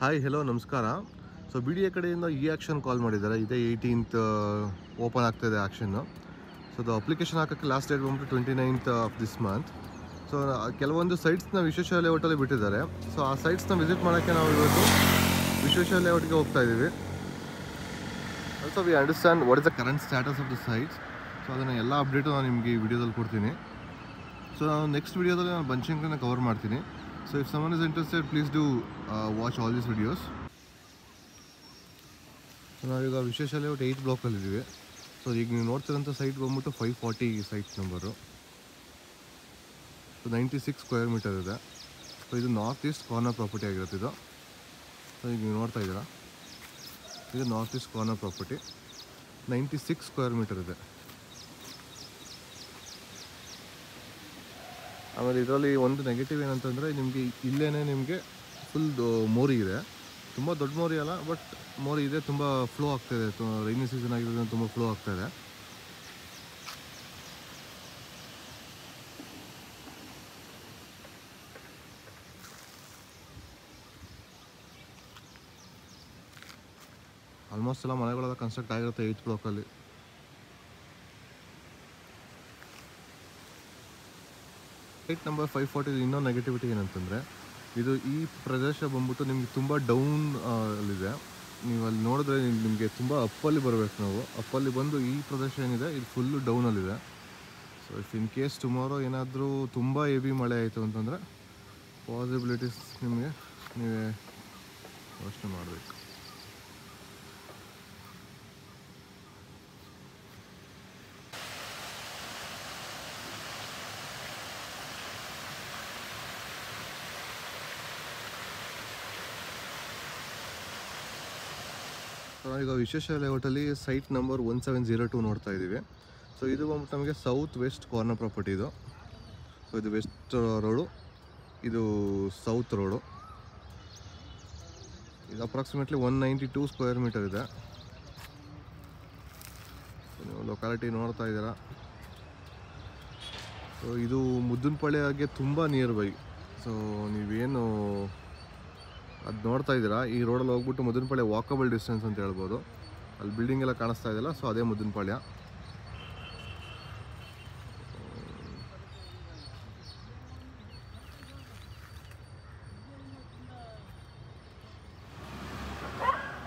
Hi hello ನಮಸ್ಕಾರ. So B D A ಕಡೆಯಿಂದ ಈ ಆ್ಯಕ್ಷನ್ ಕಾಲ್ ಮಾಡಿದ್ದಾರೆ. ಇದೇ 18th ಓಪನ್ ಆಗ್ತಾಯಿದೆ ಆ್ಯಕ್ಷನ್ನು. ಸೊ ಅದು ಅಪ್ಲಿಕೇಶನ್ ಹಾಕೋಕ್ಕೆ ಲಾಸ್ಟ್ ಡೇಟ್ ಬಂದ್ಬಿಟ್ಟು 29th of this month. So ಕೆಲವೊಂದು ಸೈಟ್ಸ್ನ ವಿಶ್ವೇಶ್ವರ ಲೇಔಟಲ್ಲಿ ಬಿಟ್ಟಿದ್ದಾರೆ. ಸೊ ಆ ಸೈಟ್ಸ್ನ ವಿಸಿಟ್ ಮಾಡೋಕ್ಕೆ ನಾವು ಇವತ್ತು ವಿಶ್ವೇಶ್ವರ ಲೇಔಟ್ಗೆ ಹೋಗ್ತಾ ಇದ್ದೀವಿ. Also we understand what is the current status of the sites. So ಅದನ್ನು ಎಲ್ಲ ಅಪ್ಡೇಟು ನಾನು ನಿಮಗೆ ಈ ವಿಡಿಯೋದಲ್ಲಿ ಕೊಡ್ತೀನಿ. ಸೊ ನಾನು ನೆಕ್ಸ್ಟ್ ವಿಡಿಯೋದಲ್ಲಿ ನಾನು ಬನಶಂಕರಿನ ಕವರ್ ಮಾಡ್ತೀನಿ. So if someone is interested, please do watch all these videos. So ನಾವೀಗ ವಿಶ್ವೇಶ್ವರ ಲೇಔಟ್ 8 ಬ್ಲಾಕಲ್ಲಿದ್ದೀವಿ. ಸೊ ಈಗ ನೀವು ನೋಡ್ತಿರೋಂಥ ಸೈಟ್ ಬಂದ್ಬಿಟ್ಟು 540 site number. So 96 square metre ಇದೆ. ಸೊ ಇದು ನಾರ್ತ್ ಈಸ್ಟ್ ಕಾರ್ನರ್ ಪ್ರಾಪರ್ಟಿ ಆಗಿರುತ್ತೆ ಇದು. ಸೊ ಈಗ ನೀವು ನೋಡ್ತಾ ಇದ್ದೀರಾ, ಇದು north east corner property 96 square metre ಇದೆ. ಆಮೇಲೆ ಇದರಲ್ಲಿ ಒಂದು ನೆಗೆಟಿವ್ ಏನಂತಂದರೆ ನಿಮಗೆ ಇಲ್ಲೇ ನಿಮಗೆ ಫುಲ್ ಮೋರಿ ಇದೆ. ತುಂಬ ದೊಡ್ಡ ಮೋರಿ ಅಲ್ಲ, ಬಟ್ ಮೋರಿ ಇದೆ, ತುಂಬ ಫ್ಲೋ ಆಗ್ತಾಯಿದೆ. ರೈನಿ ಸೀಸನ್ ಆಗಿರೋದ್ರಿಂದ ತುಂಬ ಫ್ಲೋ ಆಗ್ತಾಯಿದೆ. ಆಲ್ಮೋಸ್ಟ್ ಎಲ್ಲ ಮನೆಗಳೆಲ್ಲ ಕನ್ಸ್ಟ್ರಕ್ಟ್ ಆಗಿರುತ್ತೆ 8th ಬ್ಲಾಕಲ್ಲಿ. ಸೈಟ್ ನಂಬರ್ 540 ಇನ್ನೂ ನೆಗೆಟಿವಿಟಿ ಏನಂತಂದರೆ ಇದು ಈ ಪ್ರದೇಶ ಬಂದ್ಬಿಟ್ಟು ನಿಮಗೆ ತುಂಬ ಡೌನ್ ಅಲ್ಲಿದೆ. ನೀವು ಅಲ್ಲಿ ನೋಡಿದ್ರೆ ನಿಮಗೆ ತುಂಬ ಅಪ್ಪಲ್ಲಿ ಬರಬೇಕು. ನಾವು ಅಪ್ಪಲ್ಲಿ ಬಂದು ಈ ಪ್ರದೇಶ ಏನಿದೆ ಇದು ಫುಲ್ಲು ಡೌನಲ್ಲಿದೆ. So if in case tomorrow ಏನಾದರೂ ತುಂಬ ಹೆವಿ ಮಳೆ ಆಯಿತು ಅಂತಂದರೆ ಪಾಸಿಬಿಲಿಟೀಸ್ ನಿಮಗೆ ನೀವೇ ಯೋಚನೆ ಮಾಡಬೇಕು. ಈಗ ವಿಶ್ವೇಶ್ವರ ಲೇಔಟಲ್ಲಿ ಸೈಟ್ ನಂಬರ್ 1702 ನೋಡ್ತಾ ಇದ್ದೀವಿ. ಸೊ ಇದು ಬಂದ್ಬಿಟ್ಟು ನಮಗೆ ಸೌತ್ ವೆಸ್ಟ್ ಕಾರ್ನರ್ ಪ್ರಾಪರ್ಟಿ ಇದು. ಸೊ ಇದು ವೆಸ್ಟ್ ರೋಡು, ಇದು ಸೌತ್ ರೋಡು. ಇದು ಅಪ್ರಾಕ್ಸಿಮೇಟ್ಲಿ 192 ಸ್ಕ್ವೇರ್ ಮೀಟರ್ ಇದೆ. ನೀವು ಲೊಕ್ಯಾಲಿಟಿ ನೋಡ್ತಾ ಇದ್ದೀರಾ. ಸೊ ಇದು ಮುದ್ದನಪಾಳ್ಯಗೆ ತುಂಬ ನಿಯರ್ ಬೈ. ಸೊ ನೀವೇನು ಅದು ನೋಡ್ತಾ ಇದ್ದೀರಾ, ಈ ರೋಡಲ್ಲಿ ಹೋಗ್ಬಿಟ್ಟು ಮುದ್ದನಪಾಳ್ಯ ವಾಕಬಲ್ ಡಿಸ್ಟೆನ್ಸ್ ಅಂತ ಹೇಳ್ಬೋದು. ಅಲ್ಲಿ ಬಿಲ್ಡಿಂಗ್ ಎಲ್ಲ ಕಾಣಿಸ್ತಾ ಇದೆಯಲ್ಲ, ಸೊ ಅದೇ ಮುದ್ದನಪಾಳ್ಯ.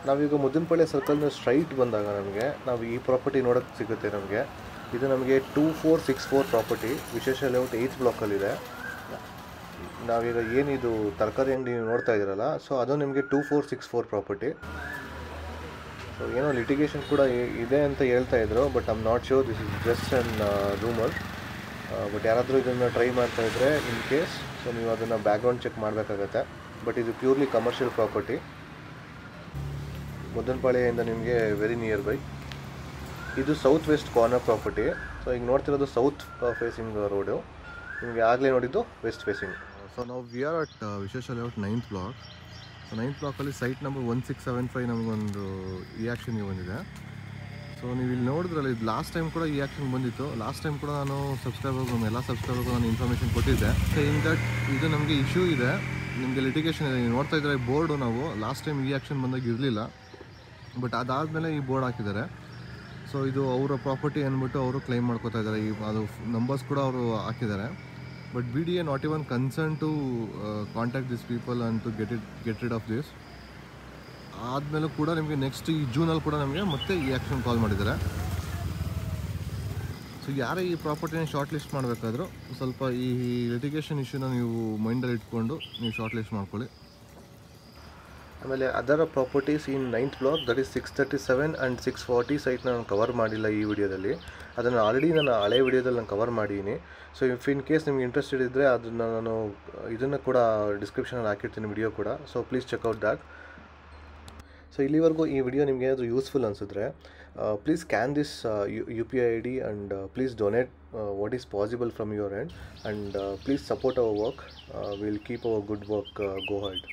ನಾವೀಗ ಮುದ್ದನಪಾಳ್ಯ ಸರ್ಕಲ್ನ ಸ್ಟ್ರೈಟ್ ಬಂದಾಗ ನಾವು ಈ ಪ್ರಾಪರ್ಟಿ ನೋಡೋಕ್ಕೆ ಸಿಗುತ್ತೆ ನಮಗೆ. ಇದು ನಮಗೆ 2464 ಪ್ರಾಪರ್ಟಿ ವಿಶ್ವೇಶ್ವರ ಲೇಔಟ್ 8th ಬ್ಲಾಕಲ್ಲಿದೆ. ನಾವೀಗ ಏನಿದು ತರಕಾರಿ ಅಂಗಡಿ ನೀವು ನೋಡ್ತಾ ಇದ್ದೀರಲ್ಲ, ಸೊ ಅದು ನಿಮಗೆ 2464 ಪ್ರಾಪರ್ಟಿ. ಸೊ ಏನೋ ಲಿಟಿಗೇಷನ್ ಕೂಡ ಇದೆ ಅಂತ ಹೇಳ್ತಾ ಇದ್ರು, but I am not sure, this is just an rumour. But ಯಾರಾದರೂ ಇದನ್ನು ಟ್ರೈ ಮಾಡ್ತಾ ಇದ್ದರೆ ಇನ್ ಕೇಸ್, ಸೊ ನೀವು ಅದನ್ನು ಬ್ಯಾಕ್ಗ್ರೌಂಡ್ ಚೆಕ್ ಮಾಡಬೇಕಾಗತ್ತೆ. ಬಟ್ ಇದು ಪ್ಯೂರ್ಲಿ ಕಮರ್ಷಿಯಲ್ ಪ್ರಾಪರ್ಟಿ. ಮುದ್ದನಪಾಳ್ಯದಿಂದ ನಿಮಗೆ ವೆರಿ ನಿಯರ್ ಬೈ. ಇದು south west corner property. So ಈಗ ನೋಡ್ತಿರೋದು ಸೌತ್ ಫೇಸಿಂಗ್ ರೋಡು, ನಿಮಗೆ ಆಗಲೇ ನೋಡಿದ್ದು ವೆಸ್ಟ್ ಫೇಸಿಂಗ್. ಸೊ ನಾವು we are at Vishweshwara layout 9th block. So 9th ಬ್ಲಾಕಲ್ಲಿ ಸೈಟ್ ನಂಬರ್ 1675 ನಮಗೊಂದು ಈ ಆ್ಯಕ್ಷನ್ಗೆ ಬಂದಿದೆ. ಸೊ ನೀವು ಇಲ್ಲಿ ನೋಡಿದ್ರಲ್ಲಿ ಇದು ಲಾಸ್ಟ್ ಟೈಮ್ ಕೂಡ ಈ ಆ್ಯಕ್ಷನ್ ಬಂದಿತ್ತು. ಲಾಸ್ಟ್ ಟೈಮ್ ಕೂಡ ನಾನು ಎಲ್ಲ ಸಬ್ಸ್ಕ್ರೈಬರ್ಗೂ ನಾನು ಇನ್ಫಾರ್ಮೇಷನ್ ಕೊಟ್ಟಿದ್ದೆ. ಸೊ ಇನ್ ದಟ್ ಇದು ನಮಗೆ ಇಶ್ಯೂ ಇದೆ, ನಿಮಗೆ ಲಿಟಿಗೇಷನ್ ಇದೆ. ನೀವು ನೋಡ್ತಾ ಇದ್ದಾರೆ ಬೋರ್ಡು, ನಾವು ಲಾಸ್ಟ್ ಟೈಮ್ ಈ ಆ್ಯಕ್ಷನ್ ಬಂದಾಗ ಇರಲಿಲ್ಲ, ಬಟ್ ಅದಾದಮೇಲೆ ಈ ಬೋರ್ಡ್ ಹಾಕಿದ್ದಾರೆ. ಸೊ ಇದು ಅವರ ಪ್ರಾಪರ್ಟಿ ಅಂದ್ಬಿಟ್ಟು ಅವರು ಕ್ಲೈಮ್ ಮಾಡ್ಕೋತಾ ಇದ್ದಾರೆ. ಈ ಅದು ನಂಬರ್ಸ್ ಕೂಡ ಅವರು ಹಾಕಿದ್ದಾರೆ. But B D A not even concern to contact this people and to get rid of this. ಆದಮೇಲೂ ಕೂಡ ನಿಮಗೆ ನೆಕ್ಸ್ಟ್ ಈ ಜೂನಲ್ಲಿ ಕೂಡ ನಮಗೆ ಮತ್ತೆ ಈ ಆ್ಯಕ್ಷನ್ ಕಾಲ್ ಮಾಡಿದ್ದಾರೆ. ಸೊ ಯಾರೇ ಈ ಪ್ರಾಪರ್ಟಿನ ಶಾರ್ಟ್ ಲಿಸ್ಟ್ ಮಾಡಬೇಕಾದ್ರೂ ಸ್ವಲ್ಪ ಈ ಲಿಟಿಗೇಷನ್ ಇಶ್ಯೂನ ನೀವು ಮೈಂಡಲ್ಲಿ ಇಟ್ಕೊಂಡು ನೀವು ಶಾರ್ಟ್ ಲಿಸ್ಟ್ ಮಾಡ್ಕೊಳ್ಳಿ. ಆಮೇಲೆ ಅದರ properties in 9th block, that is 637 and 640 ಸೈಟ್ನ ನಾನು ಕವರ್ ಮಾಡಿಲ್ಲ ಈ ವಿಡಿಯೋದಲ್ಲಿ. ಅದನ್ನು ಆಲ್ರೆಡಿ ನಾನು ಹಳೆ ವಿಡಿಯೋದಲ್ಲಿ ನಾನು ಕವರ್ ಮಾಡಿದ್ದೀನಿ. ಸೊ ಇಫ್ ಇನ್ ಕೇಸ್ ನಿಮ್ಗೆ ಇಂಟ್ರೆಸ್ಟೆಡ್ ಇದ್ದರೆ ಅದನ್ನು ನಾನು ಇದನ್ನು ಕೂಡ ಡಿಸ್ಕ್ರಿಪ್ಷನಲ್ಲಿ ಹಾಕಿರ್ತೀನಿ ವಿಡಿಯೋ ಕೂಡ. So please check out that. So ಇಲ್ಲಿವರೆಗೂ ಈ ವಿಡಿಯೋ ನಿಮಗೆ ಏನಾದರೂ ಯೂಸ್ಫುಲ್ ಅನಿಸಿದ್ರೆ please scan this UPI ID and please donate what is possible from your end and please support our work. Will keep our good work go head.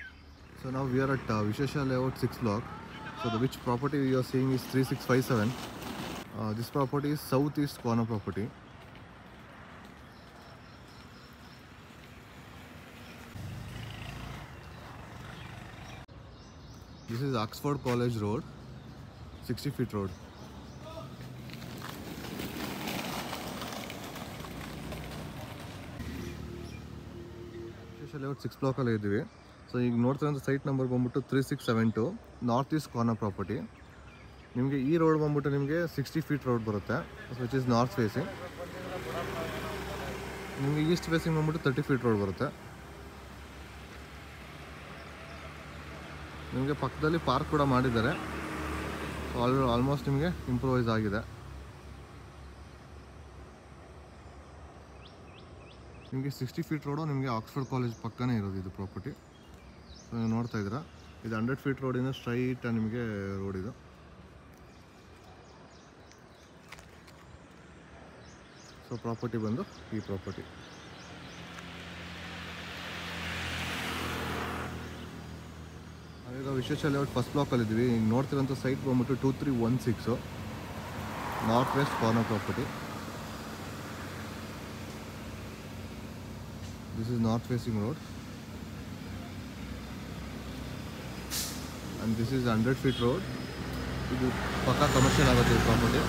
So now we are at Visheshwar Layout 6th block. So the which property you are seeing is 3657. This property is southeast corner property. This is Oxford college road, 60 feet road. ವಿಶೇಷ layout 6 ಬ್ಲಾಕಲ್ಲೇ ಇದ್ದೀವಿ. So ಈಗ ನೋಡ್ತಿರೋಂಥ site number ಬಂದ್ಬಿಟ್ಟು 3672 north east corner property. ನಿಮಗೆ ಈ road ಬಂದ್ಬಿಟ್ಟು ನಿಮಗೆ 60 feet road ಬರುತ್ತೆ, which is north facing. ನಿಮಗೆ ಈಸ್ಟ್ ಫೇಸಿಂಗ್ ಬಂದ್ಬಿಟ್ಟು 30 ಫೀಟ್ ರೋಡ್ ಬರುತ್ತೆ. ನಿಮಗೆ ಪಕ್ಕದಲ್ಲಿ ಪಾರ್ಕ್ ಕೂಡ ಮಾಡಿದ್ದಾರೆ. ಆಲ್ಮೋಸ್ಟ್ ನಿಮಗೆ ಇಂಪ್ರೂವೈಸ್ ಆಗಿದೆ. ನಿಮಗೆ 60 ಫೀಟ್ ರೋಡು ನಿಮಗೆ ಆಕ್ಸ್ಫರ್ಡ್ ಕಾಲೇಜ್ ಪಕ್ಕನೇ ಇರೋದು ಇದು ಪ್ರಾಪರ್ಟಿ. ನೀವು ನೋಡ್ತಾ ಇದ್ದೀರಾ, ಇದು 100 ಫೀಟ್ ರೋಡಿನ ಸ್ಟ್ರೈಟ್ ನಿಮಗೆ ರೋಡ್ ಇದು. ಸೊ ಪ್ರಾಪರ್ಟಿ ಬಂದು ಈ ಪ್ರಾಪರ್ಟಿ. ಈಗ ವಿಶೇಷ ಲೇಔಟ್ ಫಸ್ಟ್ ಬ್ಲಾಕಲ್ಲಿದ್ದೀವಿ. ಈಗ ನೋಡ್ತಿರೋಂಥ ಸೈಟ್ ಬಂದ್ಬಿಟ್ಟು 2316 north west corner property. This is north facing road and this is 100 feet road. ಇದು ಪಕ್ಕಾ ಕಮರ್ಷಿಯಲ್ ಆಗುತ್ತೆ ಈ ಪ್ರಾಪರ್ಟಿ.